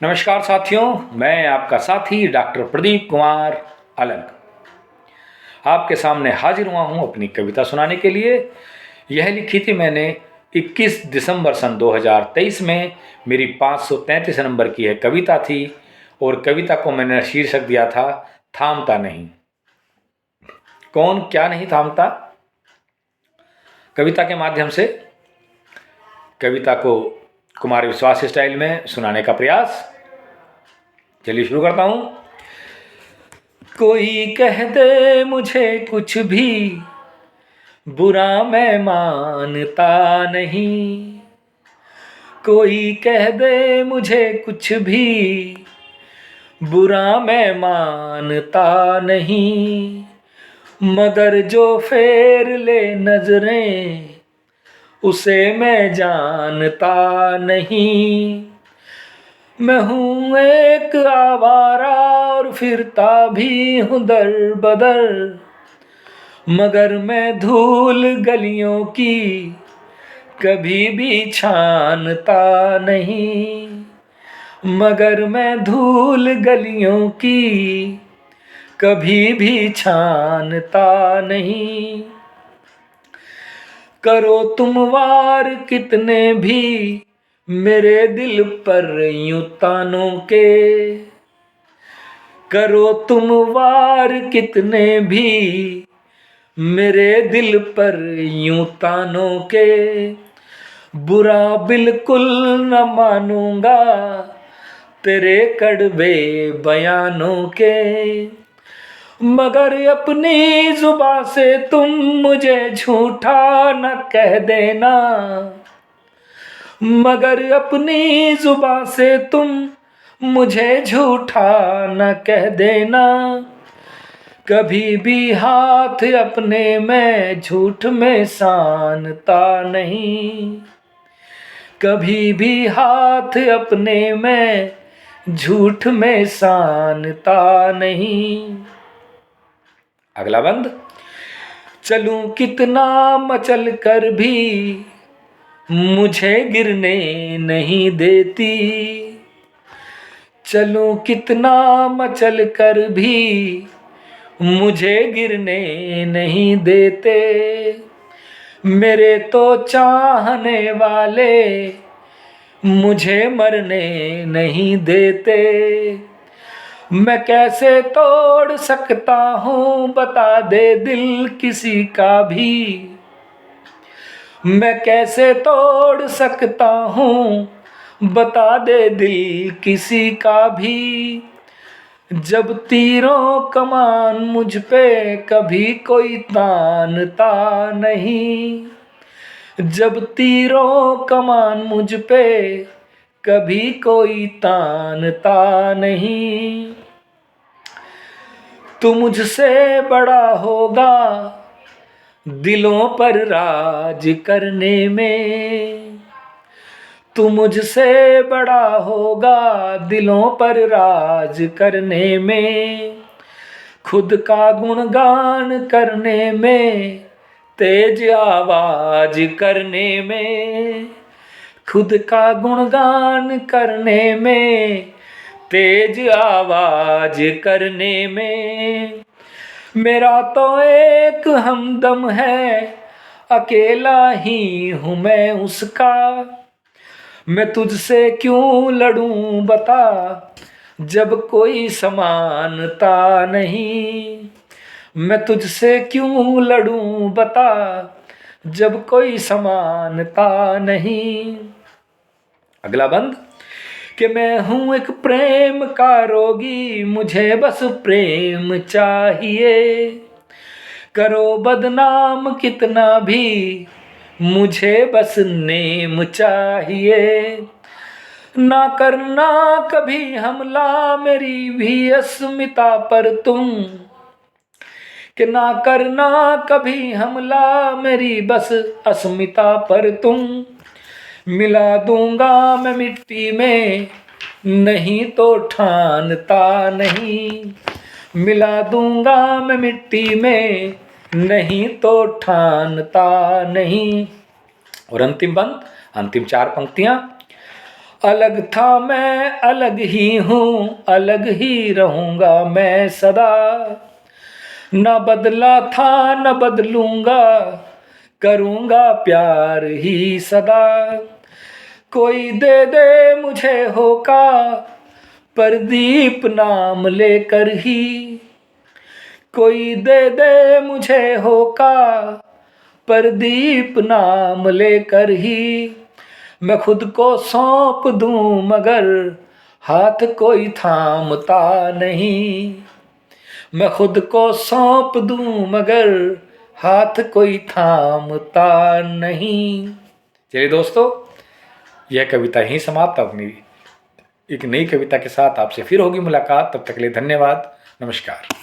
नमस्कार साथियों, मैं आपका साथी डॉक्टर प्रदीप कुमार अलग आपके सामने हाजिर हुआ हूं अपनी कविता सुनाने के लिए। यह लिखी थी मैंने 21 दिसंबर सन 2023 में। मेरी 533 नंबर की यह कविता थी और कविता को मैंने शीर्षक दिया था थामता नहीं। कौन क्या नहीं थामता। कविता के माध्यम से कविता को कुमार विश्वास स्टाइल में सुनाने का प्रयास। चलिए शुरू करता हूं। कोई कह दे मुझे कुछ भी, बुरा मैं मानता नहीं। कोई कह दे मुझे कुछ भी, बुरा मैं मानता नहीं। मगर जो फेर ले नजरें, उसे मैं जानता नहीं। मैं हूँ एक आवारा और फिरता भी हूँ दर बदर, मगर मैं धूल गलियों की कभी भी छानता नहीं। मगर मैं धूल गलियों की कभी भी छानता नहीं। करो तुम वार कितने भी मेरे दिल पर यूं तानों के। करो तुम वार कितने भी मेरे दिल पर यूं तानों के। बुरा बिल्कुल न मानूंगा तेरे कड़वे बयानों के। मगर अपनी जुबां से तुम मुझे झूठा न कह देना। मगर अपनी जुबां से तुम मुझे झूठा न कह देना। कभी भी हाथ अपने मैं झूठ में सानता नहीं। कभी भी हाथ अपने मैं झूठ में सानता नहीं। अगला बंद। चलूं कितना मचल कर भी मुझे गिरने नहीं देती। चलूं कितना मचल कर भी मुझे गिरने नहीं देते। मेरे तो चाहने वाले मुझे मरने नहीं देते। मैं कैसे तोड़ सकता हूँ बता दे दिल किसी का भी। मैं कैसे तोड़ सकता हूँ बता दे दिल किसी का भी। जब तीरों कमान मुझ पे कभी कोई तानता नहीं। जब तीरों कमान मुझ पे कभी कोई तानता नहीं। तू मुझसे बड़ा होगा दिलों पर राज करने में। तू मुझसे बड़ा होगा दिलों पर राज करने में। खुद का गुणगान करने में, तेज आवाज करने में। खुद का गुणगान करने में, तेज आवाज करने में। मेरा तो एक हमदम है, अकेला ही हूँ मैं उसका। मैं तुझसे क्यों लड़ूं बता, जब कोई समानता नहीं। मैं तुझसे क्यों लड़ूं बता, जब कोई समानता नहीं। अगला बंद। कि मैं हूँ एक प्रेम का रोगी, मुझे बस प्रेम चाहिए। करो बदनाम कितना भी, मुझे बस नेम चाहिए। ना करना कभी हमला मेरी भी अस्मिता पर तुम। कि ना करना कभी हमला मेरी बस अस्मिता पर तुम। मिला दूंगा मैं मिट्टी में, नहीं तो ठानता नहीं। मिला दूंगा मैं मिट्टी में, नहीं तो ठानता नहीं। और अंतिम बंद, अंतिम 4 पंक्तियां। अलग था मैं अलग ही हूँ, अलग ही रहूँगा मैं सदा। न बदला था न बदलूँगा, करूँगा प्यार ही सदा। कोई दे दे मुझे होका, प्रदीप नाम लेकर ही। कोई दे दे मुझे होका, प्रदीप नाम लेकर ही। मैं खुद को सौंप दूं मगर हाथ कोई थामता नहीं। मैं खुद को सौंप दूं मगर हाथ कोई थामता नहीं। चलिए दोस्तों, यह कविता यहीं समाप्त। अपनी एक नई कविता के साथ आपसे फिर होगी मुलाकात। तब तक के लिए धन्यवाद। नमस्कार।